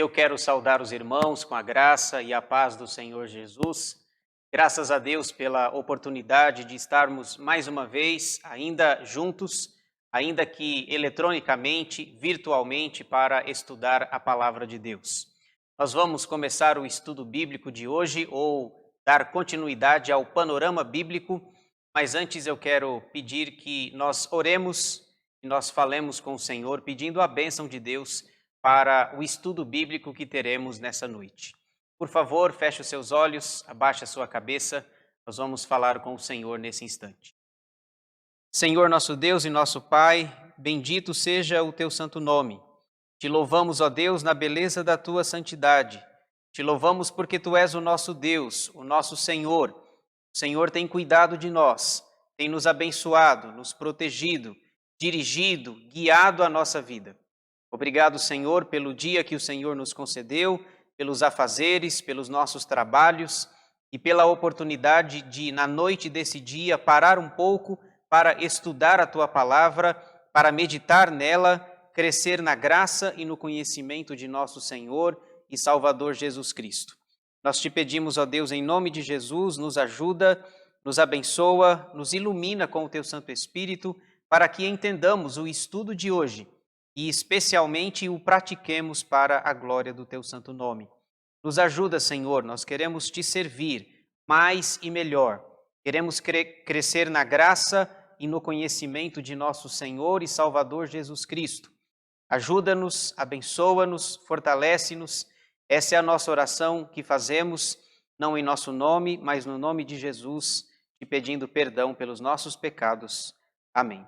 Eu quero saudar os irmãos com a graça e a paz do Senhor Jesus. Graças a Deus pela oportunidade de estarmos mais uma vez ainda juntos, ainda que eletronicamente, virtualmente, para estudar a palavra de Deus. Nós vamos começar o estudo bíblico de hoje ou dar continuidade ao panorama bíblico, mas antes eu quero pedir que nós oremos e nós falemos com o Senhor, pedindo a bênção de Deus para o estudo bíblico que teremos nessa noite. Por favor, feche os seus olhos, abaixe a sua cabeça, nós vamos falar com o Senhor nesse instante. Senhor nosso Deus e nosso Pai, bendito seja o teu santo nome. Te louvamos, ó Deus, na beleza da tua santidade. Te louvamos porque tu és o nosso Deus, o nosso Senhor. O Senhor tem cuidado de nós, tem nos abençoado, nos protegido, dirigido, guiado a nossa vida. Obrigado, Senhor, pelo dia que o Senhor nos concedeu, pelos afazeres, pelos nossos trabalhos e pela oportunidade de, na noite desse dia, parar um pouco para estudar a Tua palavra, para meditar nela, crescer na graça e no conhecimento de nosso Senhor e Salvador Jesus Cristo. Nós te pedimos, ó Deus, em nome de Jesus, nos ajuda, nos abençoa, nos ilumina com o Teu Santo Espírito, para que entendamos o estudo de hoje e especialmente o pratiquemos para a glória do Teu santo nome. Nos ajuda, Senhor, nós queremos Te servir mais e melhor. Queremos crescer na graça e no conhecimento de nosso Senhor e Salvador Jesus Cristo. Ajuda-nos, abençoa-nos, fortalece-nos. Essa é a nossa oração que fazemos, não em nosso nome, mas no nome de Jesus, te pedindo perdão pelos nossos pecados. Amém.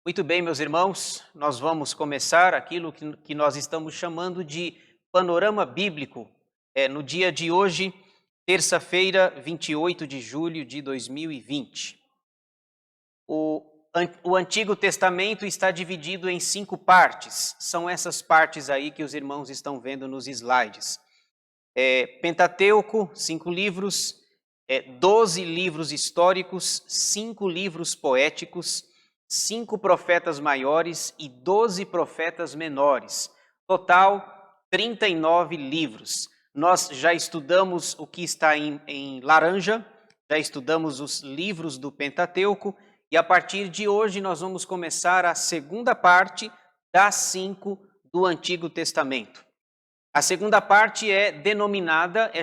Muito bem, meus irmãos, nós vamos começar aquilo que nós estamos chamando de panorama bíblico, no dia de hoje, terça-feira, 28 de julho de 2020. O Antigo Testamento está dividido em 5 partes, são essas partes aí que os irmãos estão vendo nos slides. Pentateuco, 5 livros, 12 livros históricos, 5 livros poéticos, 5 profetas maiores e 12 profetas menores. Total, 39 livros. Nós já estudamos o que está em laranja, já estudamos os livros do Pentateuco, e a partir de hoje nós vamos começar a segunda parte das 5 do Antigo Testamento. A segunda parte é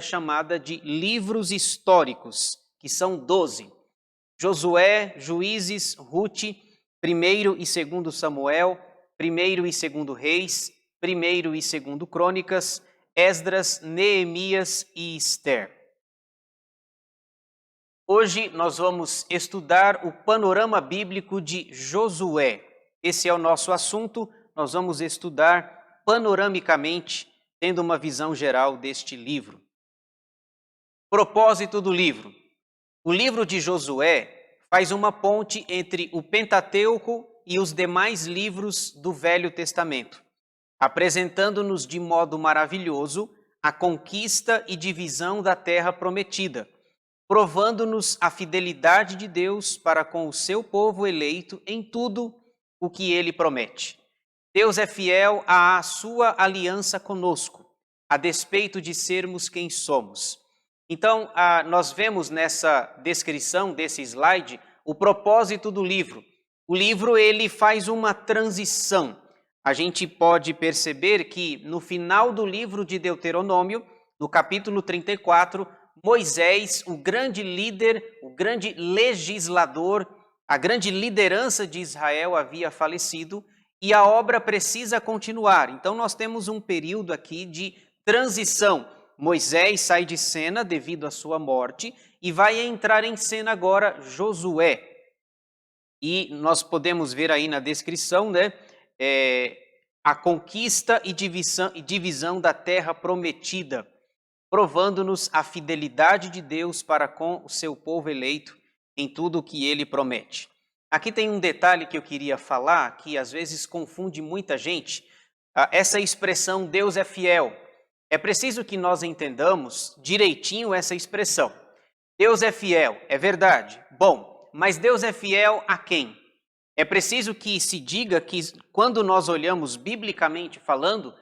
chamada de livros históricos, que são 12. Josué, Juízes, Rute, 1º e 2º Samuel, 1º e 2º Reis, 1º e 2º Crônicas, Esdras, Neemias e Ester. Hoje nós vamos estudar o panorama bíblico de Josué. Esse é o nosso assunto, nós vamos estudar panoramicamente, tendo uma visão geral deste livro. Propósito do livro. O livro de Josué faz uma ponte entre o Pentateuco e os demais livros do Velho Testamento, apresentando-nos de modo maravilhoso a conquista e divisão da terra prometida, provando-nos a fidelidade de Deus para com o seu povo eleito em tudo o que ele promete. Deus é fiel à sua aliança conosco, a despeito de sermos quem somos. Então, nós vemos nessa descrição desse slide o propósito do livro. O livro ele faz uma transição. A gente pode perceber que no final do livro de Deuteronômio, no capítulo 34, Moisés, o grande líder, o grande legislador, a grande liderança de Israel havia falecido e a obra precisa continuar. Então nós temos um período aqui de transição. Moisés sai de cena devido à sua morte e vai entrar em cena agora Josué. E nós podemos ver aí na descrição, a conquista e divisão da terra prometida, provando-nos a fidelidade de Deus para com o seu povo eleito em tudo o que ele promete. Aqui tem um detalhe que eu queria falar, que às vezes confunde muita gente, essa expressão Deus é fiel. É preciso que nós entendamos direitinho essa expressão. Deus é fiel, é verdade. Bom, mas Deus é fiel a quem? É preciso que se diga que quando nós olhamos biblicamente falando,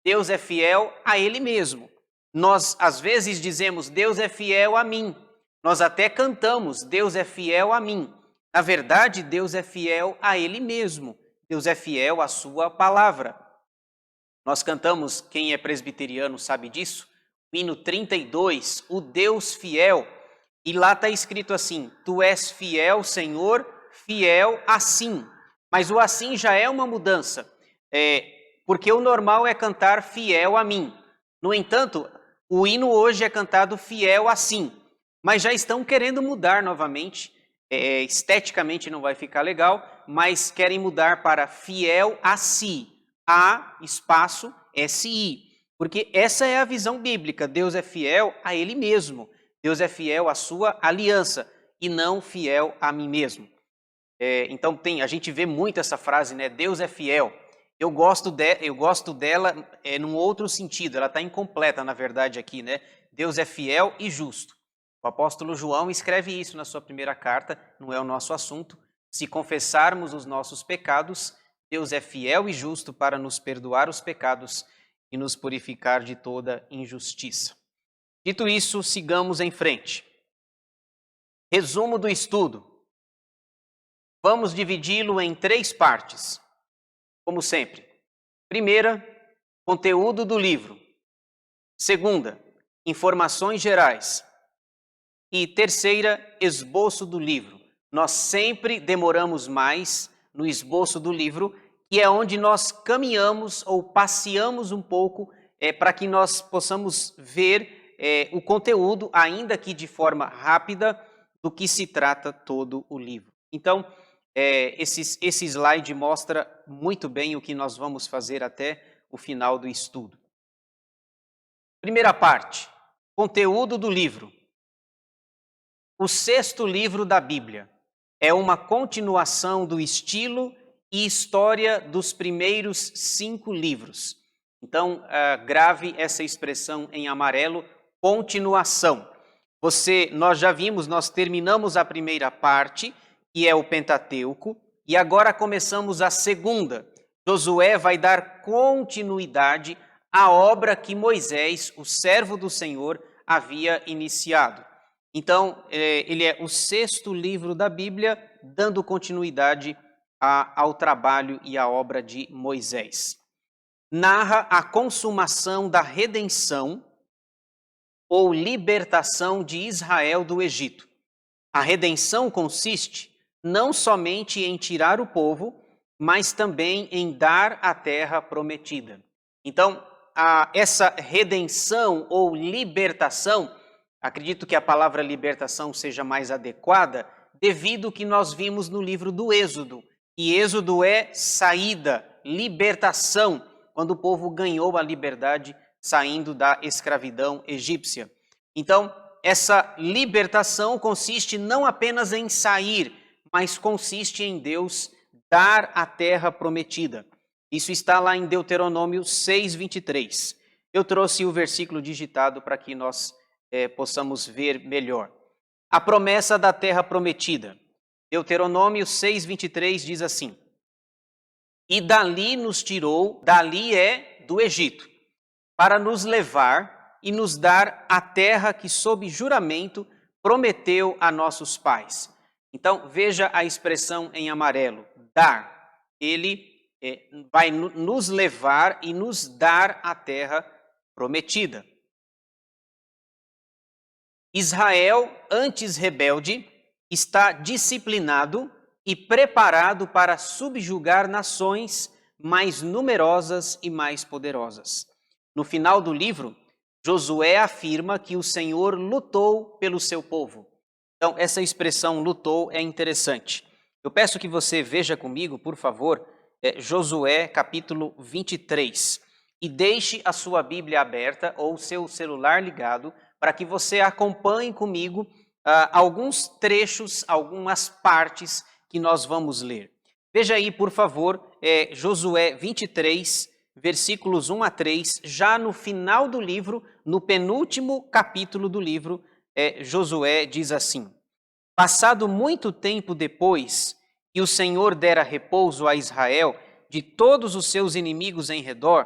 Deus é fiel a Ele mesmo. Nós, às vezes, dizemos, Deus é fiel a mim. Nós até cantamos, Deus é fiel a mim. Na verdade, Deus é fiel a Ele mesmo. Deus é fiel à sua palavra. Nós cantamos, quem é presbiteriano sabe disso, o hino 32, o Deus fiel. E lá está escrito assim, tu és fiel, Senhor, fiel assim. Mas o assim já é uma mudança, porque o normal é cantar fiel a mim. No entanto, o hino hoje é cantado fiel assim. Mas já estão querendo mudar novamente, esteticamente não vai ficar legal, mas querem mudar para fiel a si, A, espaço, S-I. Porque essa é a visão bíblica, Deus é fiel a Ele mesmo. Deus é fiel à sua aliança e não fiel a mim mesmo. Então a gente vê muito essa frase, né? Deus é fiel. Eu gosto dela num outro sentido, ela está incompleta na verdade aqui, né? Deus é fiel e justo. O apóstolo João escreve isso na sua primeira carta, não é o nosso assunto. Se confessarmos os nossos pecados, Deus é fiel e justo para nos perdoar os pecados e nos purificar de toda injustiça. Dito isso, sigamos em frente. Resumo do estudo. Vamos dividi-lo em 3 partes, como sempre. Primeira, conteúdo do livro. Segunda, informações gerais. E terceira, esboço do livro. Nós sempre demoramos mais no esboço do livro, que é onde nós caminhamos ou passeamos um pouco para que nós possamos ver o conteúdo, ainda que de forma rápida, do que se trata todo o livro. Então, esse slide mostra muito bem o que nós vamos fazer até o final do estudo. Primeira parte, conteúdo do livro. O 6º livro da Bíblia é uma continuação do estilo e história dos primeiros 5 livros. Então, grave essa expressão em amarelo, continuação. Nós já vimos, nós terminamos a primeira parte, que é o Pentateuco, e agora começamos a segunda. Josué vai dar continuidade à obra que Moisés, o servo do Senhor, havia iniciado. Então, ele é o 6º livro da Bíblia, dando continuidade ao trabalho e à obra de Moisés. Narra a consumação da redenção ou libertação de Israel do Egito. A redenção consiste não somente em tirar o povo, mas também em dar a terra prometida. Então, essa redenção ou libertação, acredito que a palavra libertação seja mais adequada, devido ao que nós vimos no livro do Êxodo. E Êxodo é saída, libertação, quando o povo ganhou a liberdade saindo da escravidão egípcia. Então, essa libertação consiste não apenas em sair, mas consiste em Deus dar a terra prometida. Isso está lá em Deuteronômio 6:23. Eu trouxe o versículo digitado para que nós possamos ver melhor. A promessa da terra prometida. Deuteronômio 6:23 diz assim: E dali nos tirou, dali é do Egito, para nos levar e nos dar a terra que sob juramento prometeu a nossos pais. Então, veja a expressão em amarelo, dar. Ele vai nos levar e nos dar a terra prometida. Israel, antes rebelde, está disciplinado e preparado para subjugar nações mais numerosas e mais poderosas. No final do livro, Josué afirma que o Senhor lutou pelo seu povo. Então, essa expressão lutou é interessante. Eu peço que você veja comigo, por favor, Josué capítulo 23. E deixe a sua Bíblia aberta ou o seu celular ligado para que você acompanhe comigo alguns trechos, algumas partes que nós vamos ler. Veja aí, por favor, Josué 23, versículos 1 a 3, já no final do livro, no penúltimo capítulo do livro, Josué diz assim: Passado muito tempo depois que o Senhor dera repouso a Israel de todos os seus inimigos em redor,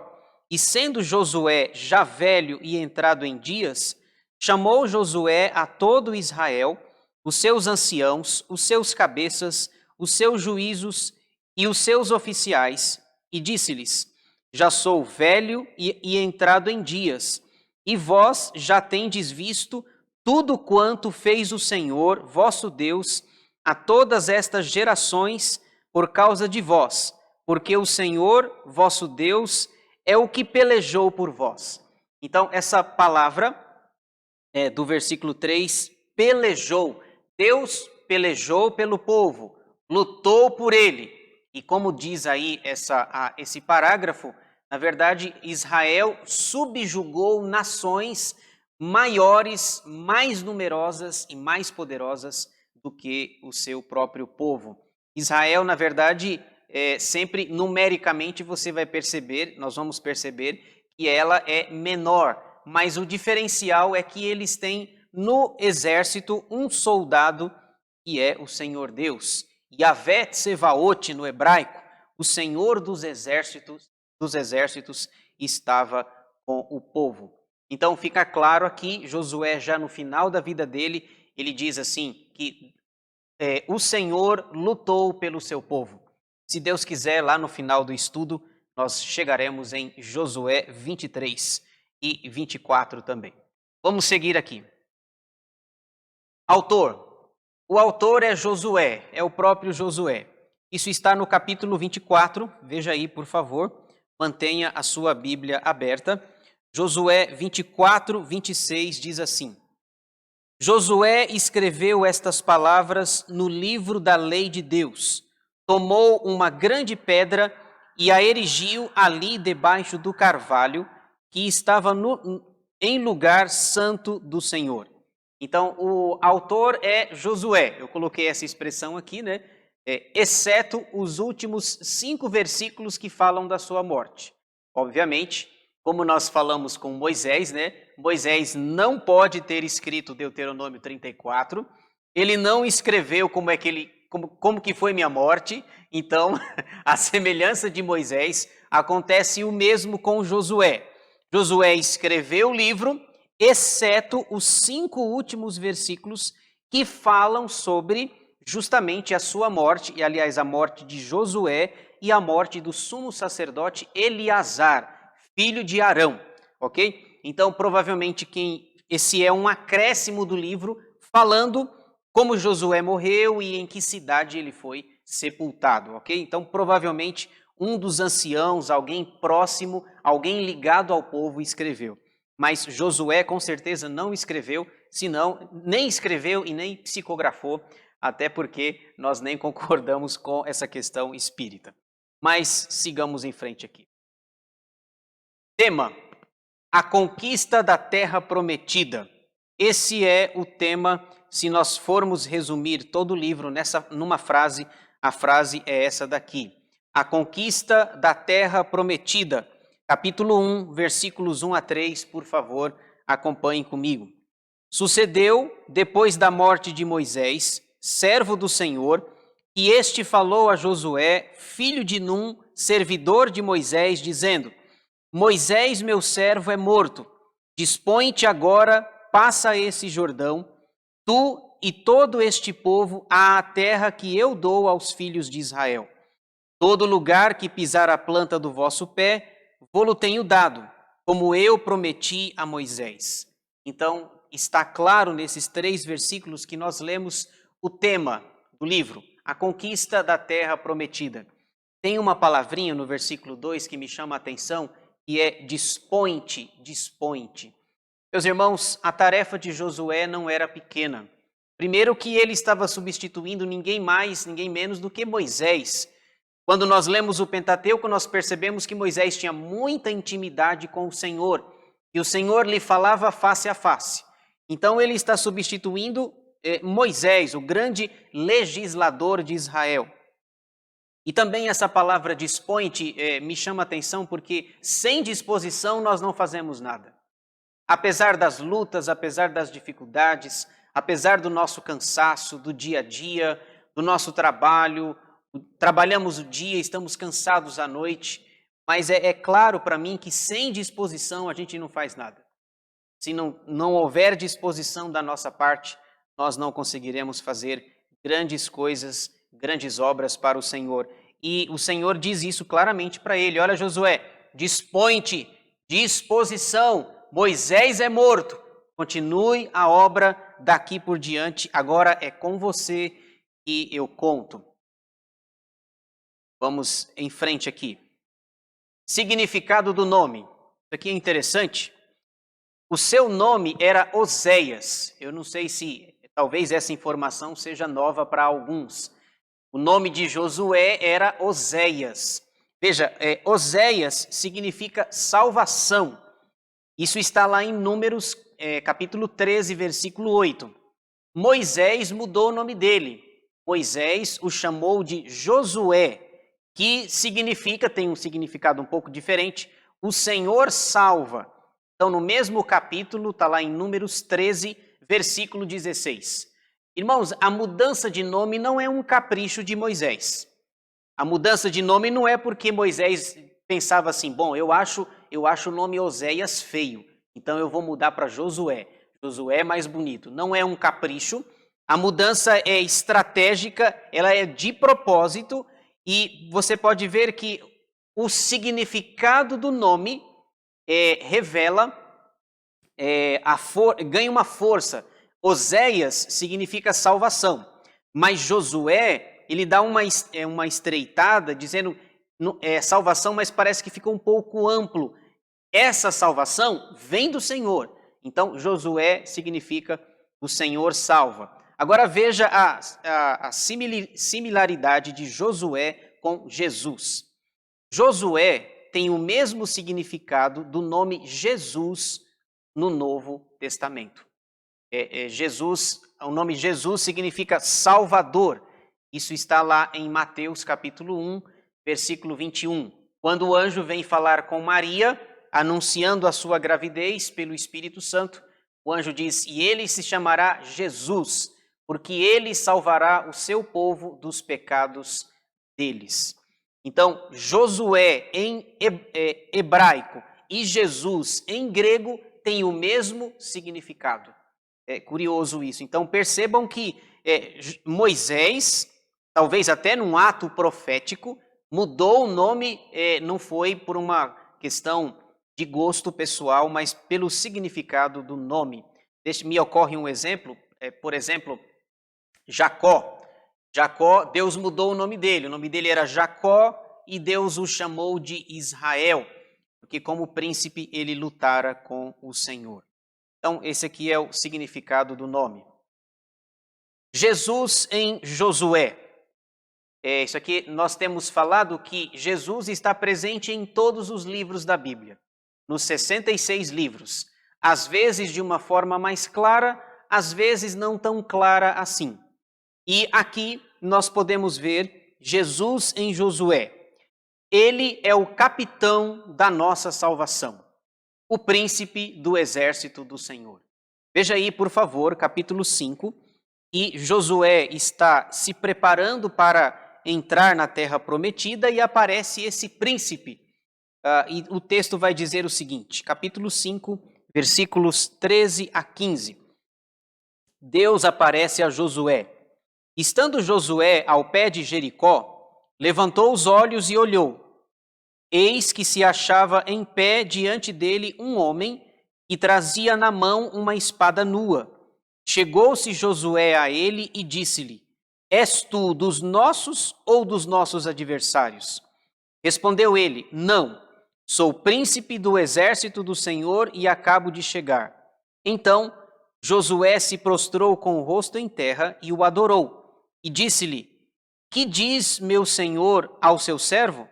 E sendo Josué já velho e entrado em dias, chamou Josué a todo Israel, os seus anciãos, os seus cabeças, os seus juízos e os seus oficiais, e disse-lhes: Já sou velho e entrado em dias, e vós já tendes visto tudo quanto fez o Senhor, vosso Deus, a todas estas gerações por causa de vós, porque o Senhor, vosso Deus, é o que pelejou por vós. Então, essa palavra do versículo 3, pelejou. Deus pelejou pelo povo, lutou por ele. E como diz aí esse parágrafo, na verdade, Israel subjugou nações maiores, mais numerosas e mais poderosas do que o seu próprio povo. Israel, na verdade, sempre numericamente você vai perceber, nós vamos perceber que ela é menor, mas o diferencial é que eles têm no exército um soldado que é o Senhor Deus. Yahvé Tsevaot no hebraico, o Senhor dos exércitos estava com o povo. Então fica claro aqui, Josué já no final da vida dele, ele diz assim, que o Senhor lutou pelo seu povo. Se Deus quiser, lá no final do estudo, nós chegaremos em Josué 23 e 24 também. Vamos seguir aqui. Autor. O autor é Josué, é o próprio Josué. Isso está no capítulo 24, veja aí, por favor, mantenha a sua Bíblia aberta. Josué 24, 26 diz assim: Josué escreveu estas palavras no livro da lei de Deus, tomou uma grande pedra e a erigiu ali debaixo do carvalho, que estava em lugar santo do Senhor. Então, o autor é Josué. Eu coloquei essa expressão aqui, né? Exceto os últimos 5 versículos que falam da sua morte. Obviamente, como nós falamos com Moisés, né? Moisés não pode ter escrito Deuteronômio 34. Ele não escreveu como que foi minha morte. Então, a semelhança de Moisés, acontece o mesmo com Josué. Josué escreveu o livro, exceto os 5 últimos versículos que falam sobre justamente a sua morte, e aliás a morte de Josué e a morte do sumo sacerdote Eleazar, filho de Arão, ok? Então provavelmente esse é um acréscimo do livro falando como Josué morreu e em que cidade ele foi sepultado, ok? Então provavelmente um dos anciãos, alguém próximo, alguém ligado ao povo escreveu. Mas Josué com certeza não escreveu, senão nem escreveu e nem psicografou, até porque nós nem concordamos com essa questão espírita. Mas sigamos em frente aqui. Tema: a conquista da terra prometida. Esse é o tema, se nós formos resumir todo o livro numa frase, a frase é essa daqui: a conquista da terra prometida. Capítulo 1, versículos 1 a 3, por favor, acompanhem comigo. Sucedeu, depois da morte de Moisés, servo do Senhor, que este falou a Josué, filho de Num, servidor de Moisés, dizendo: Moisés, meu servo, é morto. Dispõe-te agora, passa esse Jordão, tu e todo este povo, à terra que eu dou aos filhos de Israel. Todo lugar que pisar a planta do vosso pé, vô-lo tenho dado, como eu prometi a Moisés. Então, está claro nesses 3 versículos que nós lemos o tema do livro, a conquista da terra prometida. Tem uma palavrinha no versículo 2 que me chama a atenção, que é dispõe-te, dispõe-te. Meus irmãos, a tarefa de Josué não era pequena. Primeiro que ele estava substituindo ninguém mais, ninguém menos do que Moisés. Quando nós lemos o Pentateuco, nós percebemos que Moisés tinha muita intimidade com o Senhor, e o Senhor lhe falava face a face. Então ele está substituindo Moisés, o grande legislador de Israel. E também essa palavra dispõe-te me chama a atenção porque sem disposição nós não fazemos nada. Apesar das lutas, apesar das dificuldades, apesar do nosso cansaço, do dia a dia, do nosso trabalho, trabalhamos o dia, estamos cansados à noite, mas é claro para mim que sem disposição a gente não faz nada. Se não houver disposição da nossa parte, nós não conseguiremos fazer grandes coisas, grandes obras para o Senhor. E o Senhor diz isso claramente para ele. Olha, Josué, dispõe-te, disposição, Moisés é morto. Continue a obra daqui por diante, agora é com você que eu conto. Vamos em frente aqui. Significado do nome. Isso aqui é interessante. O seu nome era Oséias. Eu não sei se talvez essa informação seja nova para alguns. O nome de Josué era Oséias. Veja, Oséias significa salvação. Isso está lá em Números, capítulo 13, versículo 8. Moisés mudou o nome dele. Moisés o chamou de Josué, que significa, tem um significado um pouco diferente, o Senhor salva. Então, no mesmo capítulo, está lá em Números 13, versículo 16. Irmãos, a mudança de nome não é um capricho de Moisés. A mudança de nome não é porque Moisés pensava assim, bom, eu acho o nome Oséias feio, então eu vou mudar para Josué. Josué é mais bonito. Não é um capricho. A mudança é estratégica, ela é de propósito, e você pode ver que o significado do nome revela, ganha uma força. Oséias significa salvação, mas Josué, ele dá uma estreitada, dizendo salvação, mas parece que fica um pouco amplo. Essa salvação vem do Senhor. Então, Josué significa o Senhor salva. Agora veja a similaridade de Josué com Jesus. Josué tem o mesmo significado do nome Jesus no Novo Testamento. O nome Jesus significa Salvador. Isso está lá em Mateus capítulo 1, versículo 21. Quando o anjo vem falar com Maria, anunciando a sua gravidez pelo Espírito Santo, o anjo diz, e ele se chamará Jesus, porque ele salvará o seu povo dos pecados deles. Então, Josué em hebraico e Jesus em grego têm o mesmo significado. É curioso isso. Então, percebam que Moisés, talvez até num ato profético, mudou o nome, não foi por uma questão de gosto pessoal, mas pelo significado do nome. Me ocorre um exemplo, por exemplo, Jacó. Jacó, Deus mudou o nome dele era Jacó e Deus o chamou de Israel, porque como príncipe ele lutara com o Senhor. Então, esse aqui é o significado do nome. Jesus em Josué. Isso aqui nós temos falado que Jesus está presente em todos os livros da Bíblia, nos 66 livros. Às vezes de uma forma mais clara, às vezes não tão clara assim. E aqui nós podemos ver Jesus em Josué. Ele é o capitão da nossa salvação, o príncipe do exército do Senhor. Veja aí, por favor, capítulo 5, e Josué está se preparando para entrar na terra prometida e aparece esse príncipe. E o texto vai dizer o seguinte, capítulo 5, versículos 13 a 15. Deus aparece a Josué. Estando Josué ao pé de Jericó, levantou os olhos e olhou. Eis que se achava em pé diante dele um homem que trazia na mão uma espada nua. Chegou-se Josué a ele e disse-lhe, és tu dos nossos ou dos nossos adversários? Respondeu ele, não, sou príncipe do exército do Senhor e acabo de chegar. Então Josué se prostrou com o rosto em terra e o adorou. E disse-lhe, que diz meu senhor ao seu servo?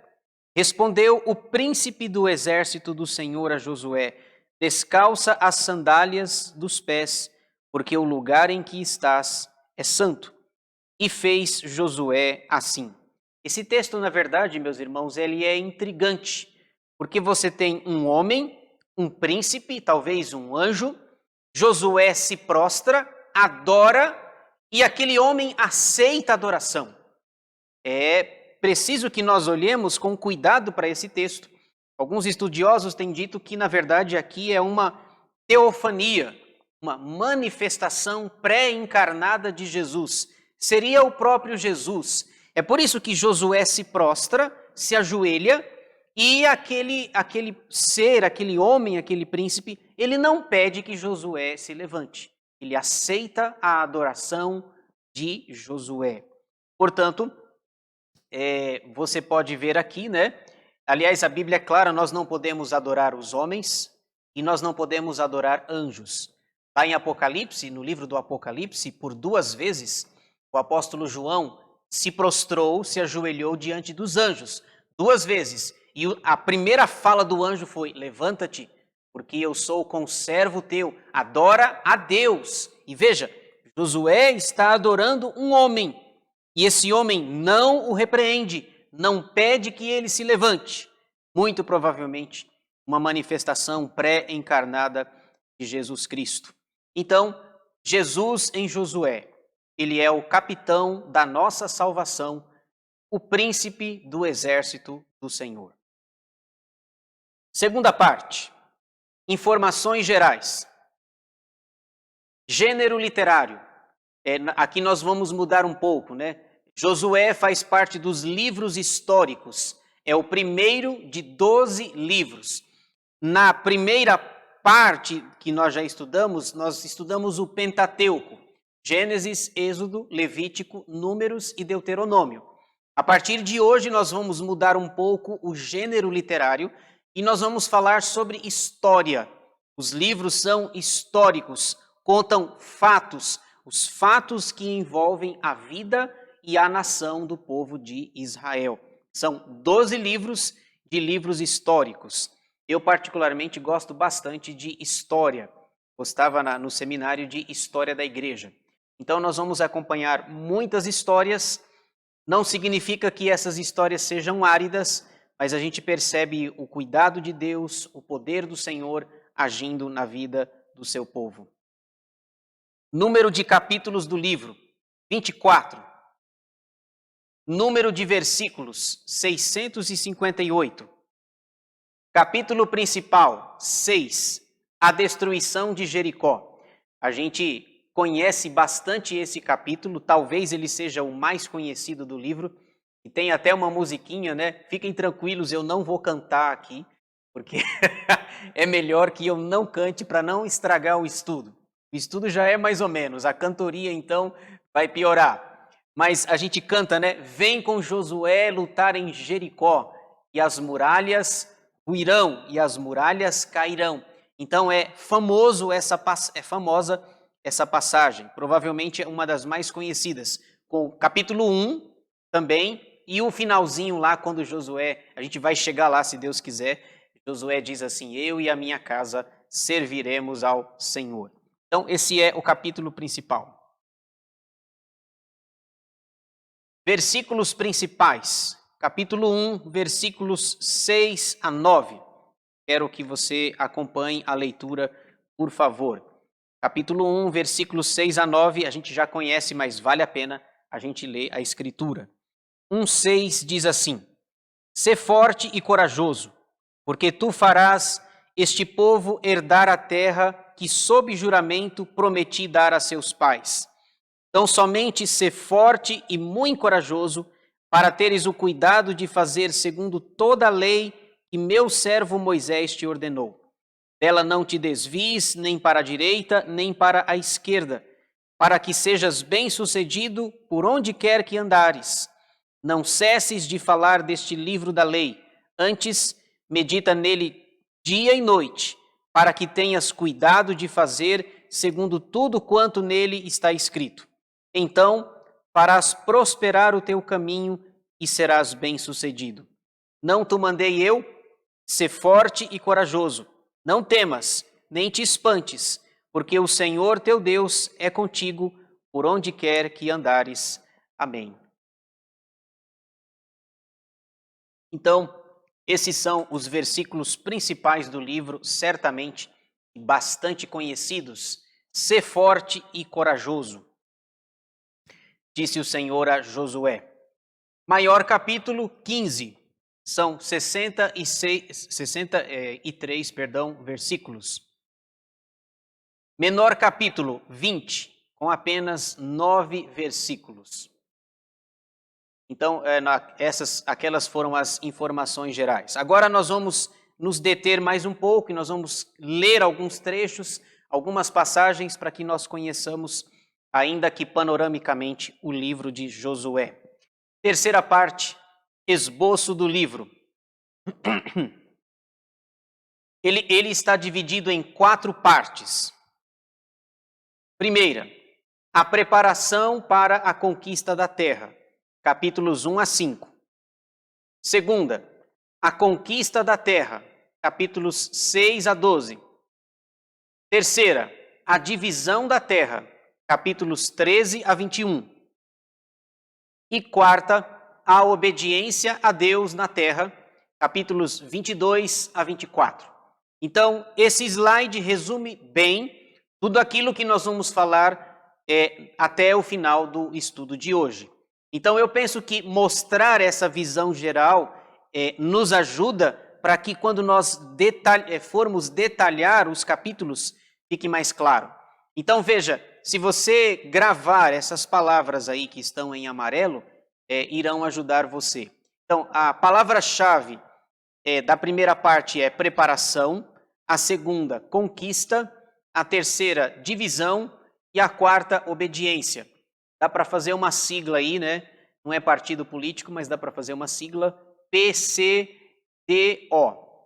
Respondeu o príncipe do exército do Senhor a Josué, descalça as sandálias dos pés, porque o lugar em que estás é santo. E fez Josué assim. Esse texto, na verdade, meus irmãos, ele é intrigante, porque você tem um homem, um príncipe, talvez um anjo, Josué se prostra, adora, e aquele homem aceita a adoração. É preciso que nós olhemos com cuidado para esse texto, Alguns estudiosos têm dito que, na verdade, aqui é uma teofania, uma manifestação pré-encarnada de Jesus. Seria o próprio Jesus. É por isso que Josué se prostra, se ajoelha, e aquele ser, aquele homem, aquele príncipe, ele não pede que Josué se levante. Ele aceita a adoração de Josué. Portanto, você pode ver aqui, né? Aliás, a Bíblia é clara, nós não podemos adorar os homens e nós não podemos adorar anjos. Lá em Apocalipse, no livro do Apocalipse, por 2 vezes, o apóstolo João se prostrou, se ajoelhou diante dos anjos. 2 vezes. E a primeira fala do anjo foi: levanta-te, porque eu sou conservo teu. Adora a Deus. E veja, Josué está adorando um homem. E esse homem não o repreende, não pede que ele se levante. Muito provavelmente, uma manifestação pré-encarnada de Jesus Cristo. Então, Jesus em Josué, ele é o capitão da nossa salvação, o príncipe do exército do Senhor. Segunda parte, informações gerais. Gênero literário. Aqui nós vamos mudar um pouco, né? Josué faz parte dos livros históricos. É o primeiro de 12 livros. Na primeira parte que nós já estudamos, nós estudamos o Pentateuco. Gênesis, Êxodo, Levítico, Números e Deuteronômio. A partir de hoje nós vamos mudar um pouco o gênero literário e nós vamos falar sobre história. Os livros são históricos, contam fatos, os fatos que envolvem a vida e a nação do povo de Israel. São 12 livros de livros históricos. Eu particularmente gosto bastante de história. Gostava no seminário de História da Igreja. Então nós vamos acompanhar muitas histórias. Não significa que essas histórias sejam áridas, mas a gente percebe o cuidado de Deus, o poder do Senhor agindo na vida do seu povo. Número de capítulos do livro, 24. Número de versículos, 658. Capítulo principal, 6. A destruição de Jericó. A gente conhece bastante esse capítulo, talvez ele seja o mais conhecido do livro. E tem até uma musiquinha, né? Fiquem tranquilos, eu não vou cantar aqui, porque é melhor que eu não cante para não estragar o estudo. O estudo já é mais ou menos, a cantoria então vai piorar. Mas a gente canta, né? Vem com Josué lutar em Jericó, e as muralhas ruirão, e as muralhas cairão. Então é famosa essa passagem, provavelmente é uma das mais conhecidas, com o capítulo 1 também, e o finalzinho lá quando Josué, a gente vai chegar lá se Deus quiser, Josué diz assim: eu e a minha casa serviremos ao Senhor. Então esse é o capítulo principal. Versículos principais, capítulo 1, versículos 6 a 9. Quero que você acompanhe a leitura, por favor. Capítulo 1, versículos 6 a 9, a gente já conhece, mas vale a pena a gente ler a Escritura. 1,6 diz assim: Sê forte e corajoso, porque tu farás este povo herdar a terra que sob juramento prometi dar a seus pais. Então somente sê forte e muito corajoso, para teres o cuidado de fazer segundo toda a lei que meu servo Moisés te ordenou. Dela não te desvies nem para a direita, nem para a esquerda, para que sejas bem-sucedido por onde quer que andares. Não cesses de falar deste livro da lei, antes medita nele dia e noite, para que tenhas cuidado de fazer segundo tudo quanto nele está escrito. Então farás prosperar o teu caminho e serás bem-sucedido. Não te mandei eu? Sê forte e corajoso. Não temas, nem te espantes, porque o Senhor teu Deus é contigo por onde quer que andares. Amém. Então, esses são os versículos principais do livro, certamente bastante conhecidos. Sê forte e corajoso, disse o Senhor a Josué. Maior capítulo 15. São 63, versículos. Menor capítulo, 20, com apenas 9 versículos. Então, aquelas foram as informações gerais. Agora nós vamos nos deter mais um pouco e nós vamos ler alguns trechos, algumas passagens para que nós conheçamos, ainda que panoramicamente, o livro de Josué. Terceira parte, esboço do livro. Ele está dividido em 4 partes. Primeira, a preparação para a conquista da terra, capítulos 1 a 5. Segunda, a conquista da terra, capítulos 6 a 12. Terceira, a divisão da terra, capítulos 13 a 21. E quarta, a obediência a Deus na terra, capítulos 22 a 24. Então, esse slide resume bem tudo aquilo que nós vamos falar até o final do estudo de hoje. Então, eu penso que mostrar essa visão geral nos ajuda para que quando nós formos detalhar os capítulos, fique mais claro. Então, veja, se você gravar essas palavras aí que estão em amarelo, irão ajudar você. Então, a palavra-chave da primeira parte é preparação, a segunda, conquista, a terceira, divisão e a quarta, obediência. Dá para fazer uma sigla aí, né? Não é partido político, mas dá para fazer uma sigla PCDO.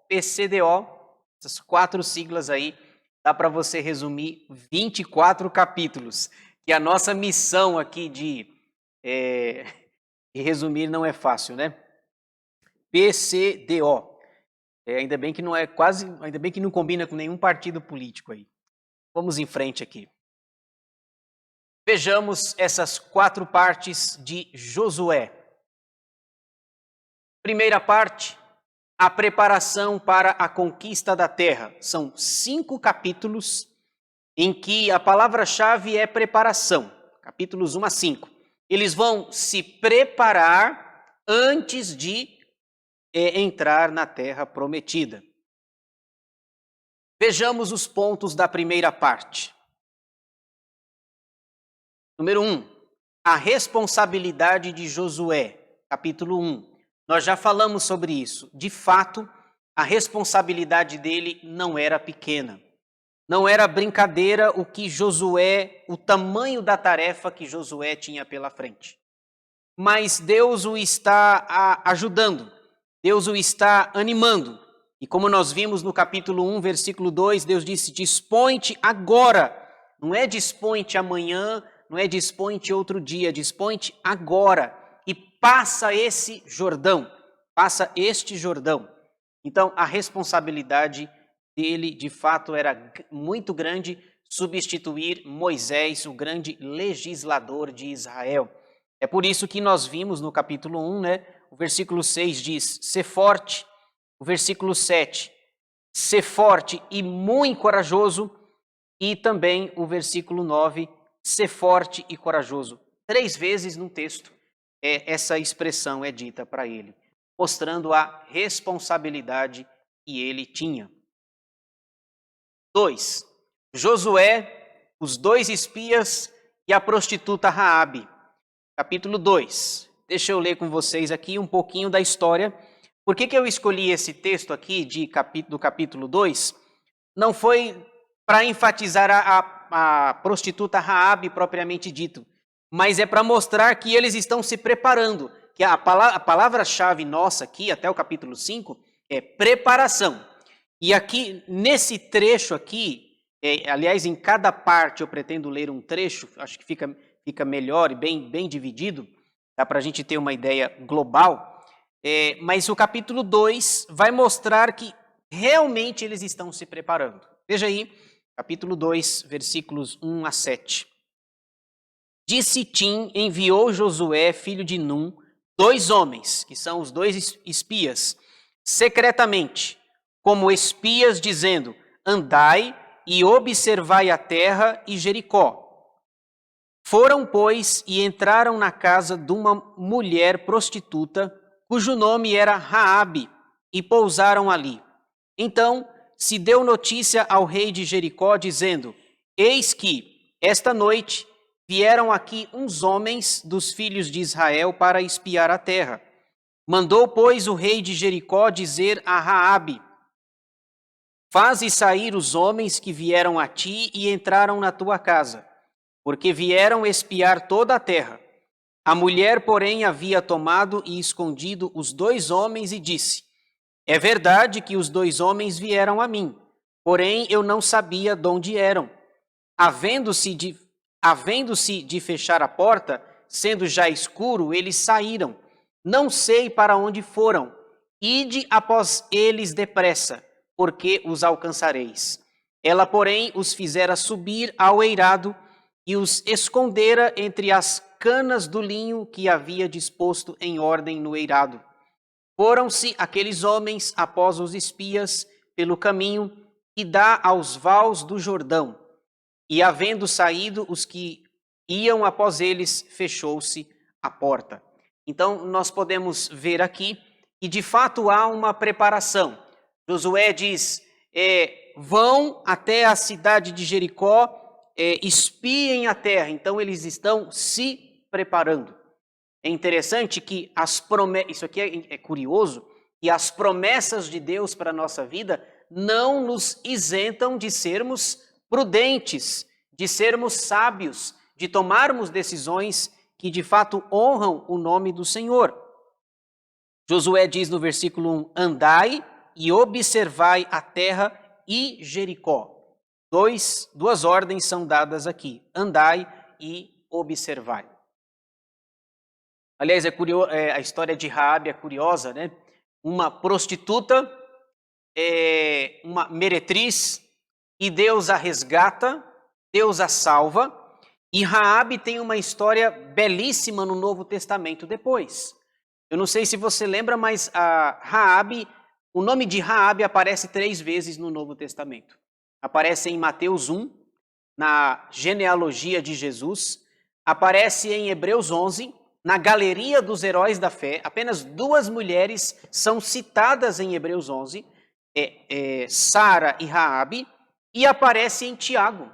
PCDO, essas 4 siglas aí, dá para você resumir 24 capítulos. E a nossa missão aqui de resumir não é fácil, né? PCDO. Ainda bem que não ainda bem que não combina com nenhum partido político aí. Vamos em frente aqui. Vejamos essas 4 partes de Josué. Primeira parte, a preparação para a conquista da terra. São 5 capítulos em que a palavra-chave é preparação. Capítulos 1 a 5. Eles vão se preparar antes de entrar na terra prometida. Vejamos os pontos da primeira parte. Número 1, a responsabilidade de Josué, capítulo 1. Nós já falamos sobre isso. De fato, a responsabilidade dele não era pequena. Não era brincadeira o tamanho da tarefa que Josué tinha pela frente. Mas Deus o está ajudando, Deus o está animando. E como nós vimos no capítulo 1, versículo 2, Deus disse, dispõe-te agora. Não é dispõe-te amanhã, não é dispõe-te outro dia, dispõe-te agora. E passa este Jordão. Então, a responsabilidade dele, de fato, era muito grande, substituir Moisés, o grande legislador de Israel. É por isso que nós vimos no capítulo 1, né? O versículo 6 diz, sê forte. O versículo 7, sê forte e muito corajoso. E também o versículo 9, sê forte e corajoso. 3 vezes no texto essa expressão é dita para ele, mostrando a responsabilidade que ele tinha. 2. Josué, os 2 espias e a prostituta Raabe. Capítulo 2. Deixa eu ler com vocês aqui um pouquinho da história. Por que eu escolhi esse texto aqui do capítulo 2? Não foi para enfatizar a prostituta Raabe propriamente dito, mas é para mostrar que eles estão se preparando. Que a palavra-chave nossa aqui, até o capítulo 5, é preparação. E aqui, nesse trecho aqui, aliás, em cada parte eu pretendo ler um trecho, acho que fica melhor e bem dividido, dá para a gente ter uma ideia global. Mas o capítulo 2 vai mostrar que realmente eles estão se preparando. Veja aí, capítulo 2, versículos 1 a 7. De Sitim enviou Josué, filho de Num, 2 homens, que são os 2 espias, secretamente, como espias, dizendo, andai e observai a terra e Jericó. Foram, pois, e entraram na casa de uma mulher prostituta, cujo nome era Raabe, e pousaram ali. Então se deu notícia ao rei de Jericó, dizendo: eis que, esta noite, vieram aqui uns homens dos filhos de Israel para espiar a terra. Mandou, pois, o rei de Jericó dizer a Raabe: faze sair os homens que vieram a ti e entraram na tua casa, porque vieram espiar toda a terra. A mulher, porém, havia tomado e escondido os 2 homens e disse: é verdade que os 2 homens vieram a mim, porém eu não sabia de onde eram. Havendo-se de fechar a porta, sendo já escuro, eles saíram. Não sei para onde foram. Ide após eles depressa, porque os alcançareis. Ela, porém, os fizera subir ao eirado e os escondera entre as canas do linho que havia disposto em ordem no eirado. Foram-se aqueles homens após os espias pelo caminho que dá aos vales do Jordão. E havendo saído os que iam após eles, fechou-se a porta. Então, nós podemos ver aqui que de fato há uma preparação. Josué diz, vão até a cidade de Jericó, espiem a terra. Então, eles estão se preparando. É interessante que isso aqui é curioso, que as promessas de Deus para a nossa vida não nos isentam de sermos prudentes, de sermos sábios, de tomarmos decisões que de fato honram o nome do Senhor. Josué diz no versículo 1, andai e observai a terra e Jericó. Duas ordens são dadas aqui, andai e observai. Aliás, a história de Raabe é curiosa, né? Uma prostituta, uma meretriz, e Deus a resgata, Deus a salva, e Raabe tem uma história belíssima no Novo Testamento depois. Eu não sei se você lembra, mas o nome de Raabe aparece 3 vezes no Novo Testamento. Aparece em Mateus 1, na genealogia de Jesus, aparece em Hebreus 11, na galeria dos heróis da fé. Apenas 2 mulheres são citadas em Hebreus 11, Sara e Raabe, e aparece em Tiago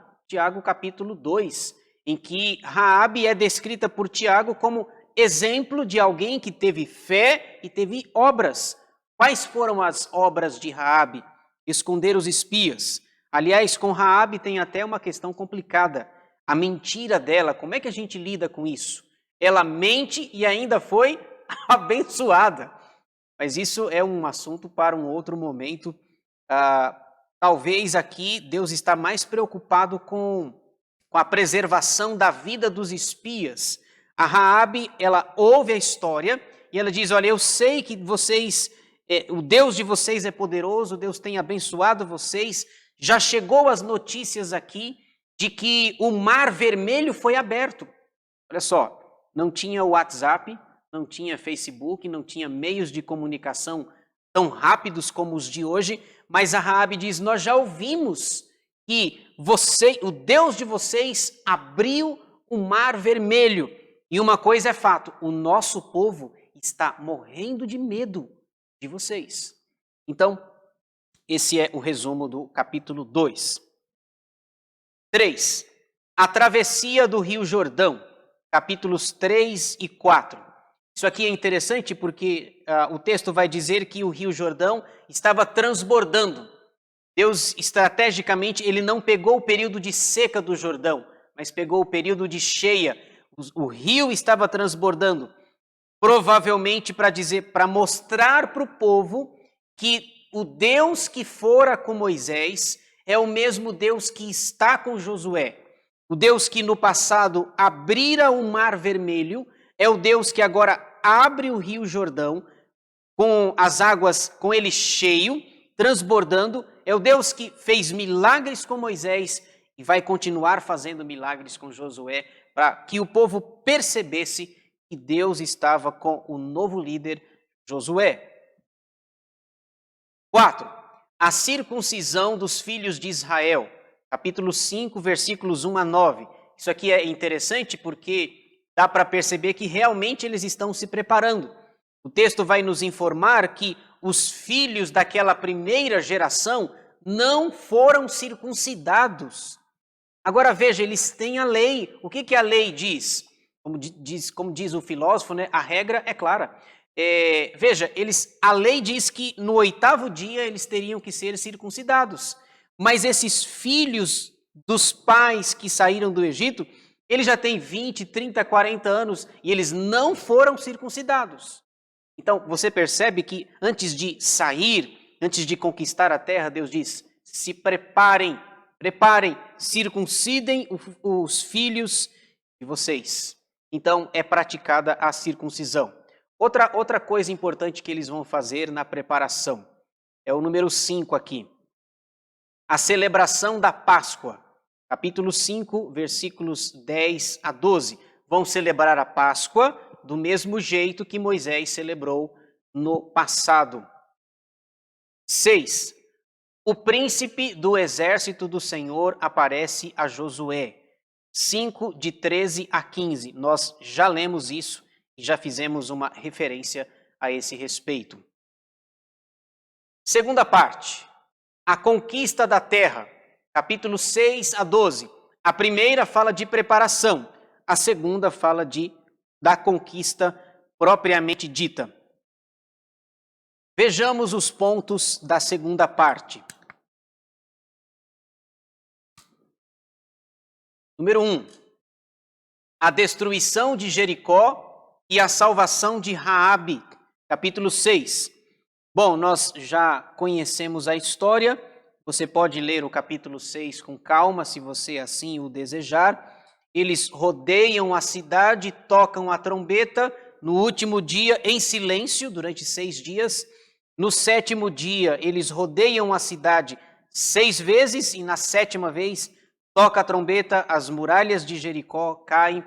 capítulo 2, em que Raabe é descrita por Tiago como exemplo de alguém que teve fé e teve obras. Quais foram as obras de Raabe? Esconder os espias. Aliás, com Raabe tem até uma questão complicada. A mentira dela, como é que a gente lida com isso? Ela mente e ainda foi abençoada. Mas isso é um assunto para um outro momento. Talvez aqui Deus está mais preocupado com a preservação da vida dos espias. A Raabe, ela ouve a história e ela diz, olha, eu sei que vocês, o Deus de vocês é poderoso, Deus tem abençoado vocês. Já chegou as notícias aqui de que o Mar Vermelho foi aberto. Olha só. Não tinha WhatsApp, não tinha Facebook, não tinha meios de comunicação tão rápidos como os de hoje, mas a Raabe diz, nós já ouvimos que o Deus de vocês abriu o Mar Vermelho. E uma coisa é fato, o nosso povo está morrendo de medo de vocês. Então, esse é o resumo do capítulo 2. 3. A travessia do Rio Jordão. Capítulos 3 e 4. Isso aqui é interessante porque o texto vai dizer que o Rio Jordão estava transbordando. Deus, estrategicamente, ele não pegou o período de seca do Jordão, mas pegou o período de cheia. O rio estava transbordando, provavelmente para mostrar para o povo que o Deus que fora com Moisés é o mesmo Deus que está com Josué. O Deus que no passado abrira o Mar Vermelho é o Deus que agora abre o Rio Jordão com as águas, com ele cheio, transbordando. É o Deus que fez milagres com Moisés e vai continuar fazendo milagres com Josué para que o povo percebesse que Deus estava com o novo líder Josué. 4. A circuncisão dos filhos de Israel. Capítulo 5, versículos 1 a 9. Isso aqui é interessante porque dá para perceber que realmente eles estão se preparando. O texto vai nos informar que os filhos daquela primeira geração não foram circuncidados. Agora veja, eles têm a lei. O que a lei diz? Como diz o filósofo, né? A regra é clara. Veja, a lei diz que no 8º dia eles teriam que ser circuncidados. Mas esses filhos dos pais que saíram do Egito, eles já têm 20, 30, 40 anos e eles não foram circuncidados. Então, você percebe que antes de sair, antes de conquistar a terra, Deus diz, se preparem, circuncidem os filhos de vocês. Então, é praticada a circuncisão. Outra coisa importante que eles vão fazer na preparação, é o número 5 aqui. A celebração da Páscoa. Capítulo 5, versículos 10 a 12. Vão celebrar a Páscoa do mesmo jeito que Moisés celebrou no passado. 6. O príncipe do exército do Senhor aparece a Josué. 5, de 13 a 15. Nós já lemos isso e já fizemos uma referência a esse respeito. Segunda parte, a conquista da terra. Capítulo 6 a 12. A primeira fala de preparação, a segunda fala da conquista propriamente dita. Vejamos os pontos da segunda parte. Número 1. A destruição de Jericó e a salvação de Raabe. Capítulo 6. Bom, nós já conhecemos a história. Você pode ler o capítulo 6 com calma, se você assim o desejar. Eles rodeiam a cidade, tocam a trombeta no último dia em silêncio, durante 6 dias. No 7º dia, eles rodeiam a cidade 6 vezes e na 7ª vez toca a trombeta, as muralhas de Jericó caem.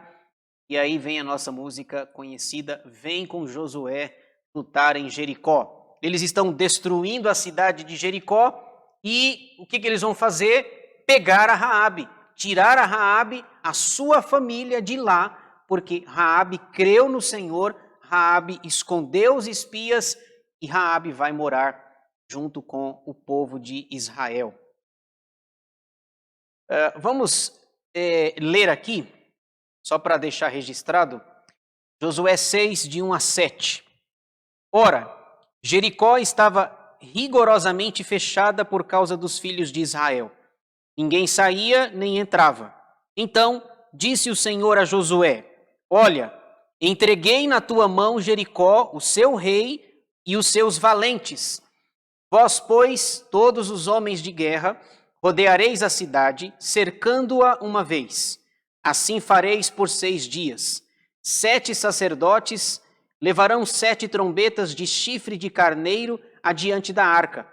E aí vem a nossa música conhecida, Vem com Josué lutar em Jericó. Eles estão destruindo a cidade de Jericó e o que eles vão fazer? Pegar a Raabe, tirar a Raabe, a sua família de lá, porque Raabe creu no Senhor, Raabe escondeu os espias e Raabe vai morar junto com o povo de Israel. Vamos ler aqui, só para deixar registrado, Josué 6, de 1 a 7. Ora, Jericó estava rigorosamente fechada por causa dos filhos de Israel. Ninguém saía nem entrava. Então disse o Senhor a Josué, olha, entreguei na tua mão Jericó, o seu rei e os seus valentes. Vós, pois, todos os homens de guerra, rodeareis a cidade, cercando-a uma vez. Assim fareis por 6 dias. 7 sacerdotes levarão 7 trombetas de chifre de carneiro adiante da arca.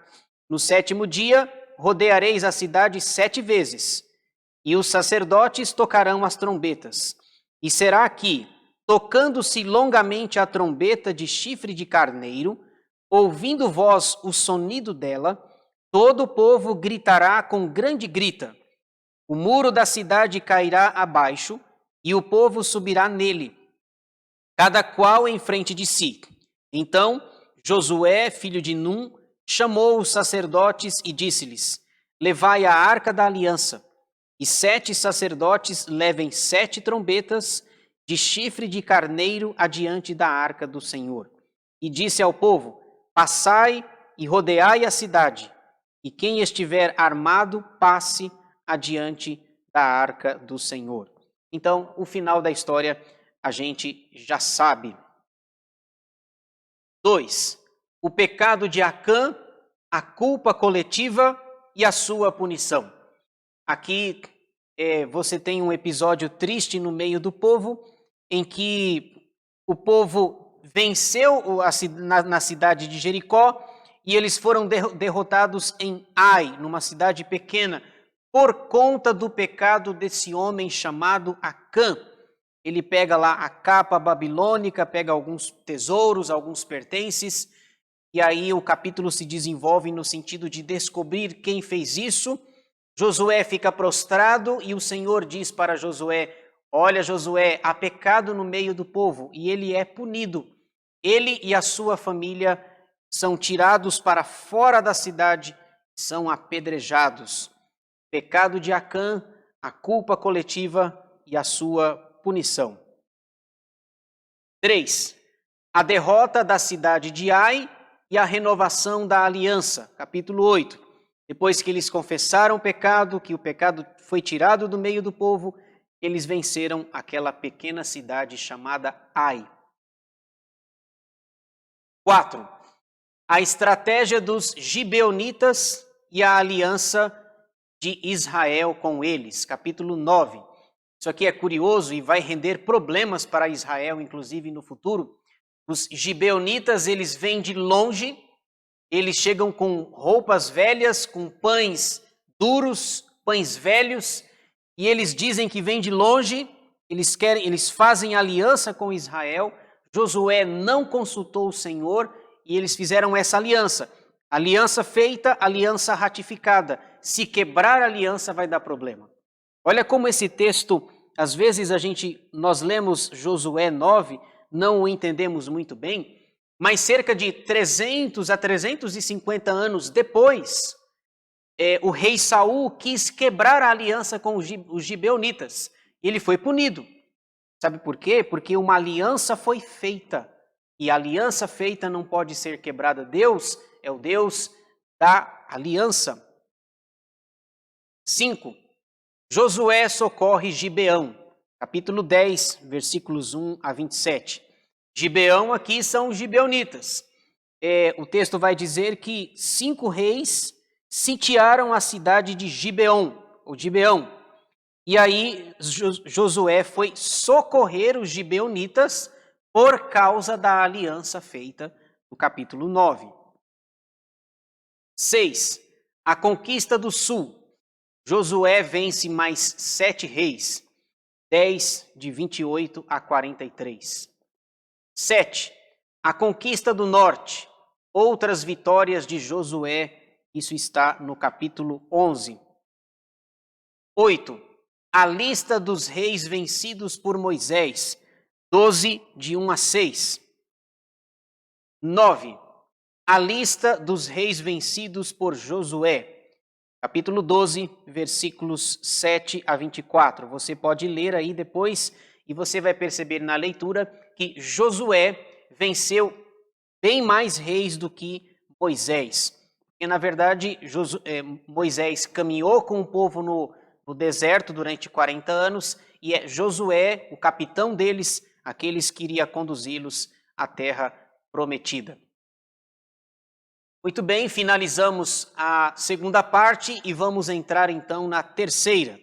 No 7º dia, rodeareis a cidade 7 vezes, e os sacerdotes tocarão as trombetas. E será que, tocando-se longamente a trombeta de chifre de carneiro, ouvindo vós o sonido dela, todo o povo gritará com grande grita. O muro da cidade cairá abaixo, e o povo subirá nele, cada qual em frente de si. Então Josué, filho de Num, chamou os sacerdotes e disse-lhes, levai a arca da aliança, e 7 sacerdotes levem 7 trombetas de chifre de carneiro adiante da arca do Senhor. E disse ao povo, passai e rodeai a cidade, e quem estiver armado, passe adiante da arca do Senhor. Então, o final da história a gente já sabe. 2. O pecado de Acã, a culpa coletiva e a sua punição. Aqui você tem um episódio triste no meio do povo, em que o povo venceu na cidade de Jericó e eles foram derrotados em Ai, numa cidade pequena, por conta do pecado desse homem chamado Acã. Ele pega lá a capa babilônica, pega alguns tesouros, alguns pertences, e aí o capítulo se desenvolve no sentido de descobrir quem fez isso. Josué fica prostrado e o Senhor diz para Josué, olha Josué, há pecado no meio do povo e ele é punido. Ele e a sua família são tirados para fora da cidade, são apedrejados. Pecado de Acã, a culpa coletiva e a sua punição. 3. A derrota da cidade de Ai e a renovação da aliança. Capítulo 8. Depois que eles confessaram o pecado, que o pecado foi tirado do meio do povo, eles venceram aquela pequena cidade chamada Ai. 4. A estratégia dos gibeonitas e a aliança de Israel com eles. Capítulo 9. Isso aqui é curioso e vai render problemas para Israel, inclusive no futuro. Os gibeonitas, eles vêm de longe, eles chegam com roupas velhas, com pães duros, pães velhos, e eles dizem que vêm de longe, eles fazem aliança com Israel. Josué não consultou o Senhor e eles fizeram essa aliança. Aliança feita, aliança ratificada. Se quebrar a aliança vai dar problema. Olha como esse texto, às vezes nós lemos Josué 9, não o entendemos muito bem, mas cerca de 300 a 350 anos depois, o rei Saul quis quebrar a aliança com os gibeonitas. E ele foi punido. Sabe por quê? Porque uma aliança foi feita. E a aliança feita não pode ser quebrada. Deus é o Deus da aliança. 5. Josué socorre Gibeão. Capítulo 10, versículos 1 a 27. Gibeão aqui são os gibeonitas. O texto vai dizer que 5 reis sitiaram a cidade de Gibeão. E aí Josué foi socorrer os gibeonitas por causa da aliança feita no capítulo 9. 6. A conquista do sul. Josué vence mais 7 reis. 10, de 28 a 43. 7. A conquista do norte. Outras vitórias de Josué. Isso está no capítulo 11. 8. A lista dos reis vencidos por Moisés. 12, de 1 a 6. 9. A lista dos reis vencidos por Josué. Capítulo 12, versículos 7 a 24. Você pode ler aí depois e você vai perceber na leitura que Josué venceu bem mais reis do que Moisés. Porque, na verdade, Moisés caminhou com o povo no deserto durante 40 anos e é Josué, o capitão deles, aqueles que iria conduzi-los à terra prometida. Muito bem, finalizamos a segunda parte e vamos entrar então na terceira.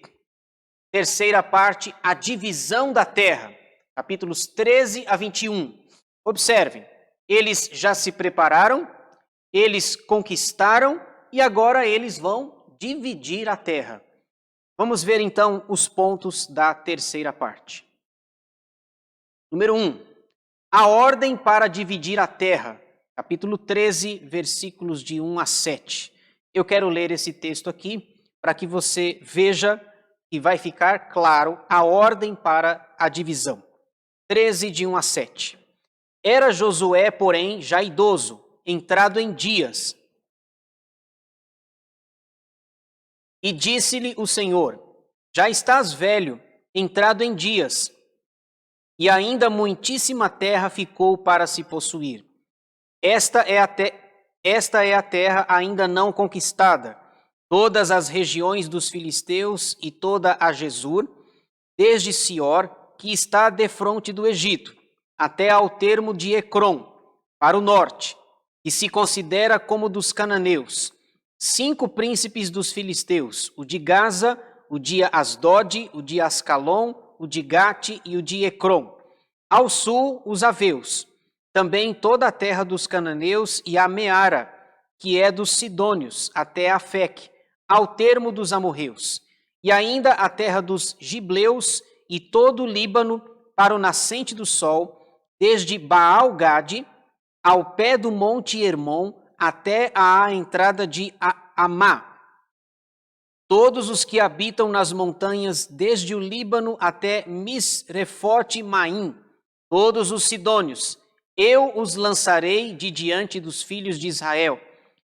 Terceira parte, a divisão da terra, capítulos 13 a 21. Observem, eles já se prepararam, eles conquistaram e agora eles vão dividir a terra. Vamos ver então os pontos da terceira parte. Número 1, a ordem para dividir a terra. Capítulo 13, versículos de 1 a 7. Eu quero ler esse texto aqui para que você veja e vai ficar claro a ordem para a divisão. 13, de 1 a 7. Era Josué, porém, já idoso, entrado em dias. E disse-lhe o Senhor: já estás velho, entrado em dias, e ainda muitíssima terra ficou para se possuir. Esta é a terra ainda não conquistada, todas as regiões dos filisteus e toda a Jesur, desde Sior, que está defronte do Egito, até ao termo de Ecrom, para o norte, que se considera como dos cananeus. 5 príncipes dos filisteus, o de Gaza, o de Asdod, o de Ascalon, o de Gate e o de Ecrom. Ao sul, os aveus. Também toda a terra dos cananeus e a Meara, que é dos sidônios, até a Afec, ao termo dos amorreus. E ainda a terra dos gibleus e todo o Líbano para o nascente do sol, desde Baal-Gade, ao pé do monte Hermon, até a entrada de Amá. Todos os que habitam nas montanhas, desde o Líbano até Misrefote-Maim, todos os sidônios, eu os lançarei de diante dos filhos de Israel.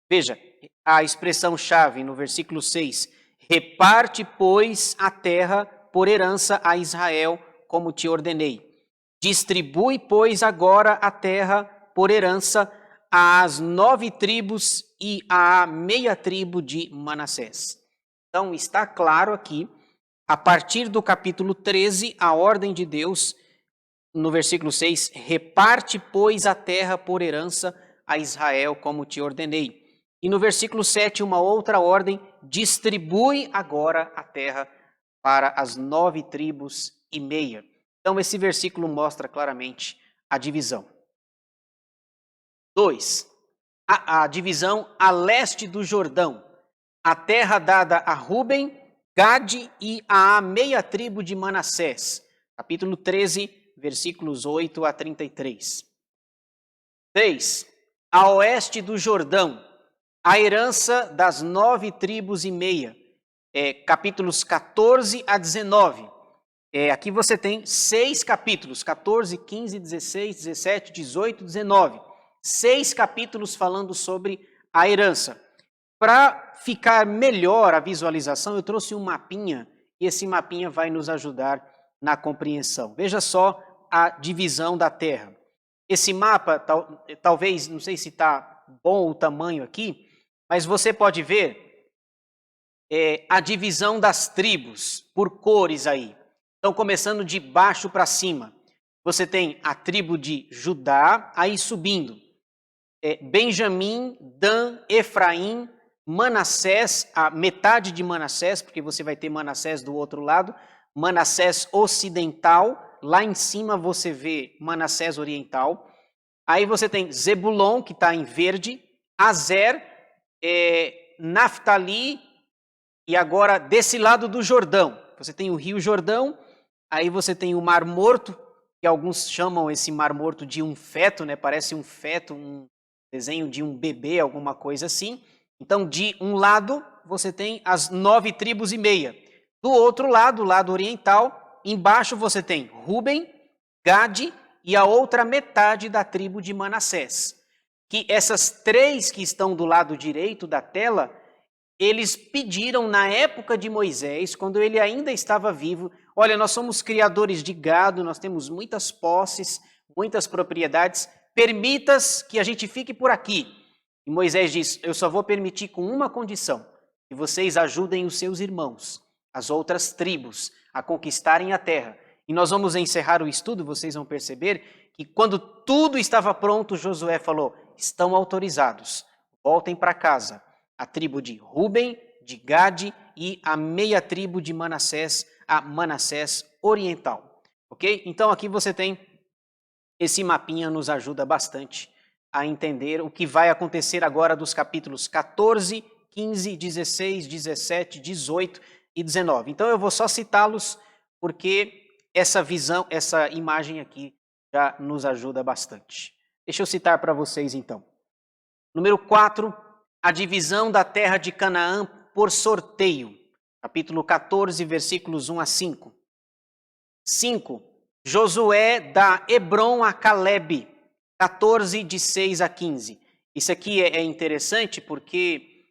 Veja, a expressão-chave no versículo 6. Reparte, pois, a terra por herança a Israel, como te ordenei. Distribui, pois, agora a terra por herança às 9 tribos e à meia tribo de Manassés. Então, está claro aqui, a partir do capítulo 13, a ordem de Deus, no versículo 6, reparte, pois, a terra por herança a Israel, como te ordenei. E no versículo 7, uma outra ordem, distribui agora a terra para as 9 tribos e meia. Então, esse versículo mostra claramente a divisão. 2. A divisão a leste do Jordão, a terra dada a Ruben, Gade e a meia tribo de Manassés. Capítulo 13, versículos 8 a 33. 3. A oeste do Jordão, a herança das 9 tribos e meia. Capítulos 14 a 19. Aqui você tem 6 capítulos, 14, 15, 16, 17, 18, 19. 6 capítulos falando sobre a herança. Para ficar melhor a visualização, eu trouxe um mapinha, e esse mapinha vai nos ajudar na compreensão. Veja só a divisão da terra. Esse mapa, talvez, não sei se está bom o tamanho aqui, mas você pode ver a divisão das tribos por cores aí. Então, começando de baixo para cima, você tem a tribo de Judá, aí subindo. Benjamim, Dan, Efraim, Manassés, a metade de Manassés, porque você vai ter Manassés do outro lado, Manassés ocidental, lá em cima você vê Manassés oriental. Aí você tem Zebulon, que está em verde, Azer, Naftali, e agora desse lado do Jordão, você tem o Rio Jordão, aí você tem o Mar Morto, que alguns chamam esse Mar Morto de um feto, né? Parece um feto, um desenho de um bebê, alguma coisa assim. Então, de um lado, você tem as 9 tribos e meia. Do outro lado, o lado oriental, embaixo você tem Ruben, Gade e a outra metade da tribo de Manassés. Que essas 3 que estão do lado direito da tela, eles pediram na época de Moisés, quando ele ainda estava vivo, olha, nós somos criadores de gado, nós temos muitas posses, muitas propriedades, permitas que a gente fique por aqui. E Moisés diz, eu só vou permitir com uma condição, que vocês ajudem os seus irmãos, as outras tribos, a conquistarem a terra. E nós vamos encerrar o estudo, vocês vão perceber que quando tudo estava pronto, Josué falou, estão autorizados, voltem para casa. A tribo de Ruben, de Gade e a meia tribo de Manassés, a Manassés oriental. Ok? Então aqui você tem, esse mapinha nos ajuda bastante a entender o que vai acontecer agora dos capítulos 14, 15, 16, 17, 18 e 19. Então eu vou só citá-los porque essa visão, essa imagem aqui já nos ajuda bastante. Deixa eu citar para vocês então. Número 4, a divisão da terra de Canaã por sorteio. Capítulo 14, versículos 1 a 5. 5. Josué dá Hebron a Calebe. 14, de 6 a 15. Isso aqui é interessante porque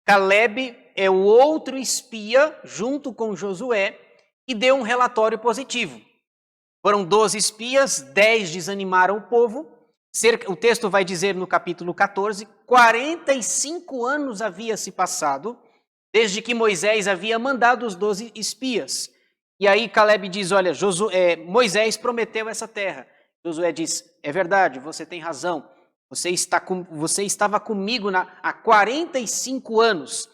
Calebe é o outro espia, junto com Josué, que deu um relatório positivo. Foram 12 espias, 10 desanimaram o povo. O texto vai dizer no capítulo 14, 45 anos havia se passado, desde que Moisés havia mandado os 12 espias. E aí Calebe diz, olha, Moisés prometeu essa terra. Josué diz, é verdade, você tem razão, você estava comigo há 45 anos.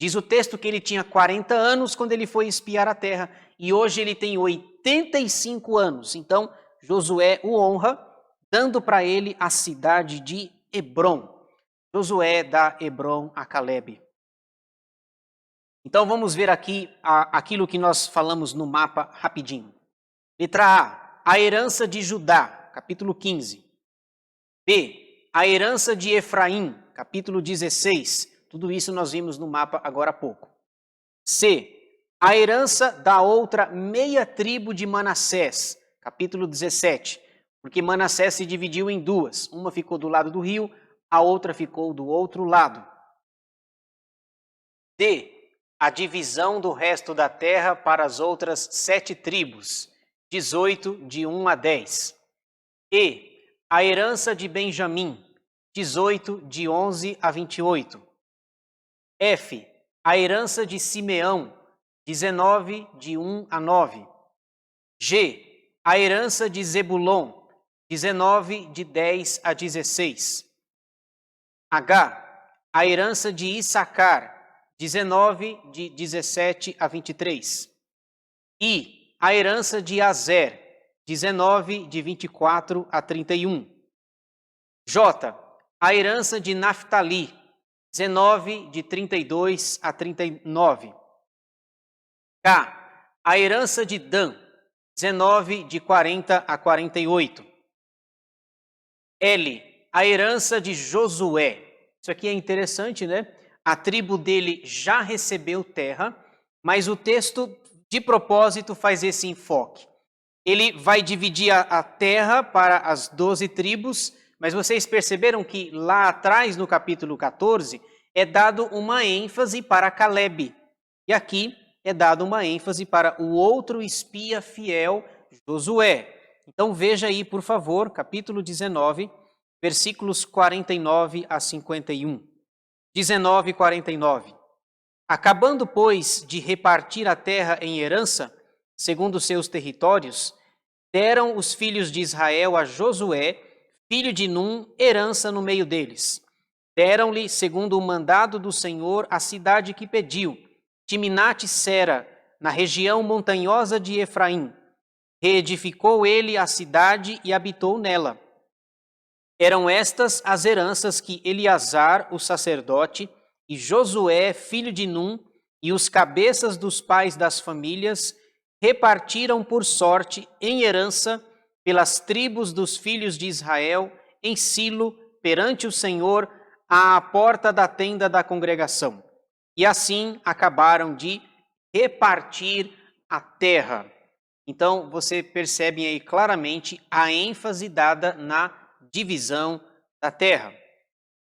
Diz o texto que ele tinha 40 anos quando ele foi espiar a terra, e hoje ele tem 85 anos. Então, Josué o honra, dando para ele a cidade de Hebron. Josué dá Hebron a Calebe. Então vamos ver aqui aquilo que nós falamos no mapa rapidinho. Letra A herança de Judá, capítulo 15. B, a herança de Efraim, capítulo 16. Tudo isso nós vimos no mapa agora há pouco. C, a herança da outra meia tribo de Manassés, capítulo 17. porque Manassés se dividiu em duas. Uma ficou do lado do rio, a outra ficou do outro lado. D. A divisão do resto da terra para as outras 7 tribos, 18, de 1 a 10. E. A herança de Benjamim, 18, de 11 a 28. F. A herança de Simeão, 19, de 1 a 9. G. A herança de Zebulon, 19, de 10 a 16. H. A herança de Issacar, 19, de 17 a 23. I. A herança de Azer, 19, de 24 a 31. J. A herança de Naftali, 19, de 32 a 39. K. A herança de Dan, 19, de 40 a 48. L. A herança de Josué. Isso aqui é interessante, né? A tribo dele já recebeu terra, mas o texto, de propósito, faz esse enfoque. Ele vai dividir a terra para as 12 tribos, mas vocês perceberam que lá atrás, no capítulo 14, é dado uma ênfase para Calebe. E aqui é dado uma ênfase para o outro espia fiel, Josué. Então veja aí, por favor, capítulo 19, versículos 49 a 51. 19 e 49. Acabando, pois, de repartir a terra em herança, segundo seus territórios, deram os filhos de Israel a Josué, filho de Num, herança no meio deles. Deram-lhe, segundo o mandado do Senhor, a cidade que pediu, Timnat-Sera, na região montanhosa de Efraim. Reedificou ele a cidade e habitou nela. Eram estas as heranças que Eleazar, o sacerdote, e Josué, filho de Num, e os cabeças dos pais das famílias, repartiram por sorte em herança pelas tribos dos filhos de Israel, em Silo, perante o Senhor, à porta da tenda da congregação. E assim acabaram de repartir a terra. Então, você percebe aí claramente a ênfase dada na divisão da terra.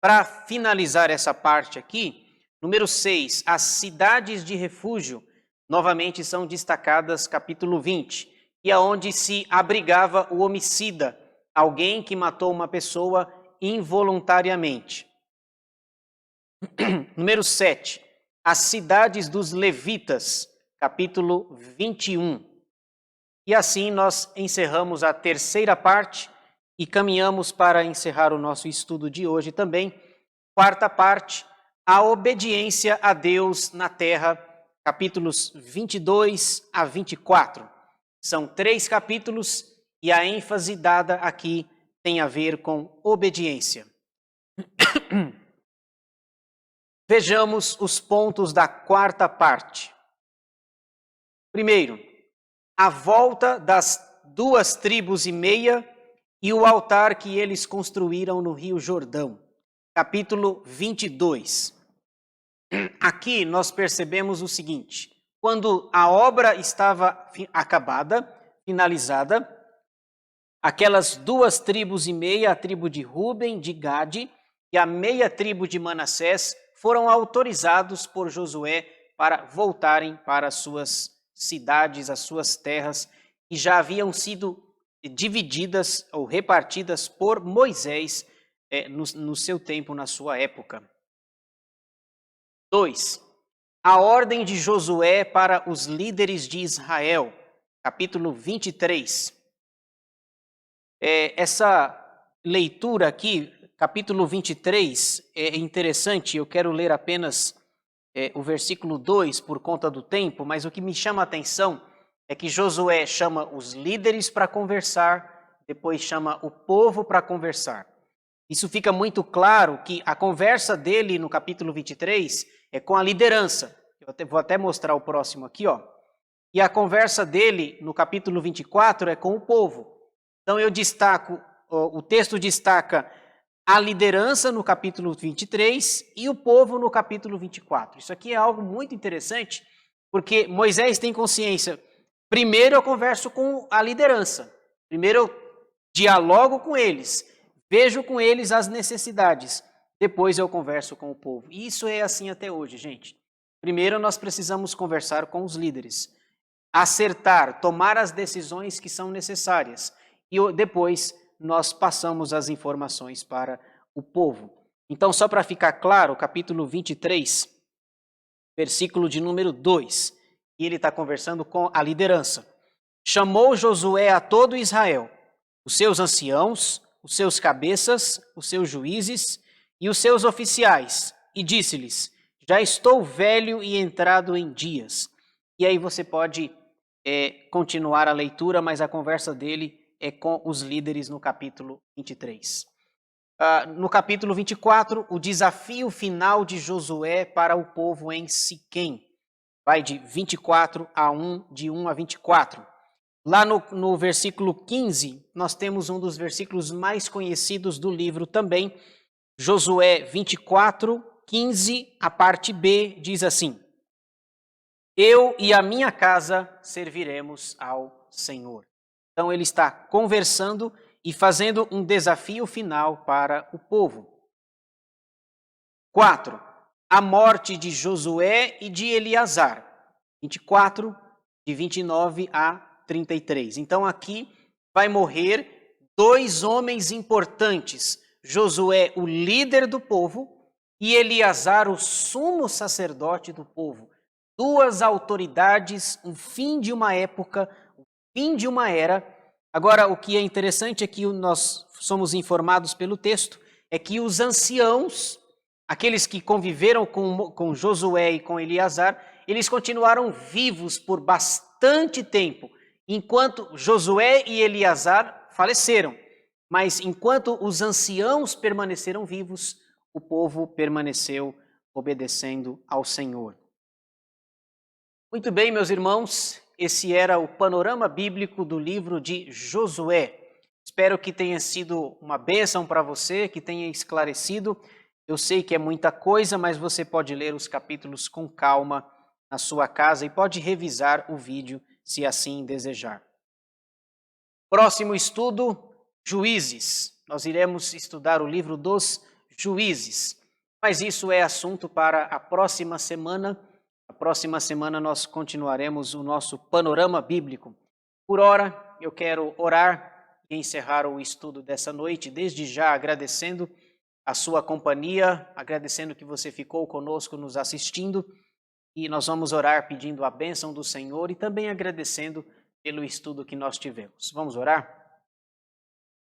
Para finalizar essa parte aqui, número 6, as cidades de refúgio, novamente são destacadas, capítulo 20, e aonde se abrigava o homicida, alguém que matou uma pessoa involuntariamente. Número 7, as cidades dos levitas, capítulo 21. E assim nós encerramos a terceira parte e caminhamos para encerrar o nosso estudo de hoje também. Quarta parte, a obediência a Deus na terra, capítulos 22 a 24. São 3 capítulos e a ênfase dada aqui tem a ver com obediência. Vejamos os pontos da quarta parte. Primeiro, a volta das 2 tribos e meia e o altar que eles construíram no Rio Jordão. Capítulo 22. Aqui nós percebemos o seguinte: quando a obra estava acabada, finalizada, aquelas 2 tribos e meia, a tribo de Ruben, de Gade e a meia tribo de Manassés, foram autorizados por Josué para voltarem para as suas cidades, as suas terras, que já haviam sido divididas ou repartidas por Moisés no seu tempo, na sua época. 2. A ordem de Josué para os líderes de Israel, capítulo 23. Essa leitura aqui, capítulo 23, é interessante. Eu quero ler apenas o versículo 2 por conta do tempo, mas o que me chama a atenção é que Josué chama os líderes para conversar, depois chama o povo para conversar. Isso fica muito claro que a conversa dele no capítulo 23 é com a liderança. Eu vou até mostrar o próximo aqui, ó. E a conversa dele no capítulo 24 é com o povo. Então eu destaco, o texto destaca a liderança no capítulo 23 e o povo no capítulo 24. Isso aqui é algo muito interessante, porque Moisés tem consciência. Primeiro eu converso com a liderança. Primeiro eu dialogo com eles, vejo com eles as necessidades, depois eu converso com o povo. E isso é assim até hoje, gente. Primeiro nós precisamos conversar com os líderes, acertar, tomar as decisões que são necessárias e depois nós passamos as informações para o povo. Então, só para ficar claro, capítulo 23, versículo de número 2, e ele está conversando com a liderança. Chamou Josué a todo Israel, os seus anciãos, os seus cabeças, os seus juízes e os seus oficiais, e disse-lhes, já estou velho e entrado em dias. E aí você pode continuar a leitura, mas a conversa dele é com os líderes no capítulo 23. No capítulo 24, o desafio final de Josué para o povo em Siquém. Vai de 24 a 1, de 1 a 24. Lá no versículo 15, nós temos um dos versículos mais conhecidos do livro também. Josué 24, 15, a parte B, diz assim: eu e a minha casa serviremos ao Senhor. Então ele está conversando e fazendo um desafio final para o povo. 4. A morte de Josué e de Eleazar. 24, de 29 a 33. Então aqui vai morrer 2 homens importantes. Josué, o líder do povo, e Eleazar, o sumo sacerdote do povo. 2 autoridades, um fim de uma época, o fim de uma era. Agora, o que é interessante é que nós somos informados pelo texto, é que os anciãos, aqueles que conviveram com Josué e com Eleazar, eles continuaram vivos por bastante tempo, enquanto Josué e Eleazar faleceram. Mas enquanto os anciãos permaneceram vivos, o povo permaneceu obedecendo ao Senhor. Muito bem, meus irmãos, esse era o panorama bíblico do livro de Josué. Espero que tenha sido uma bênção para você, que tenha esclarecido. Eu sei que é muita coisa, mas você pode ler os capítulos com calma na sua casa e pode revisar o vídeo se assim desejar. Próximo estudo, Juízes. Nós iremos estudar o livro dos Juízes, mas isso é assunto para a próxima semana. A próxima semana nós continuaremos o nosso panorama bíblico. Por hora, eu quero orar e encerrar o estudo dessa noite, desde já agradecendo a sua companhia, agradecendo que você ficou conosco nos assistindo, e nós vamos orar pedindo a bênção do Senhor e também agradecendo pelo estudo que nós tivemos. Vamos orar?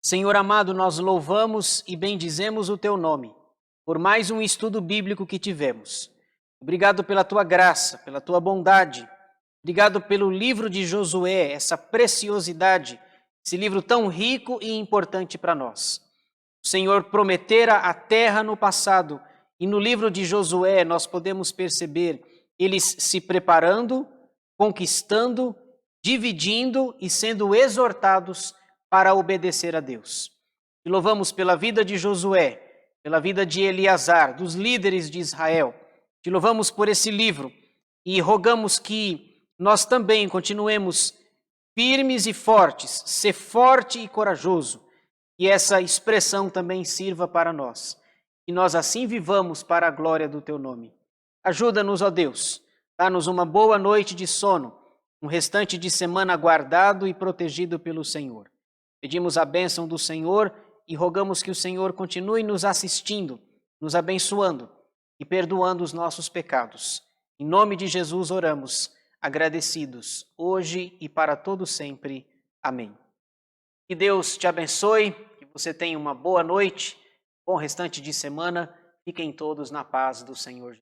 Senhor amado, nós louvamos e bendizemos o teu nome por mais um estudo bíblico que tivemos. Obrigado pela tua graça, pela tua bondade. Obrigado pelo livro de Josué, essa preciosidade, esse livro tão rico e importante para nós. O Senhor prometera a terra no passado e no livro de Josué nós podemos perceber eles se preparando, conquistando, dividindo e sendo exortados para obedecer a Deus. E louvamos pela vida de Josué, pela vida de Eleazar, dos líderes de Israel. Te louvamos por esse livro e rogamos que nós também continuemos firmes e fortes, ser forte e corajoso, e essa expressão também sirva para nós. E nós assim vivamos para a glória do teu nome. Ajuda-nos, ó Deus, dá-nos uma boa noite de sono, um restante de semana guardado e protegido pelo Senhor. Pedimos a bênção do Senhor e rogamos que o Senhor continue nos assistindo, nos abençoando e perdoando os nossos pecados. Em nome de Jesus oramos, agradecidos, hoje e para todo sempre. Amém. Que Deus te abençoe, que você tenha uma boa noite, bom restante de semana. Fiquem todos na paz do Senhor.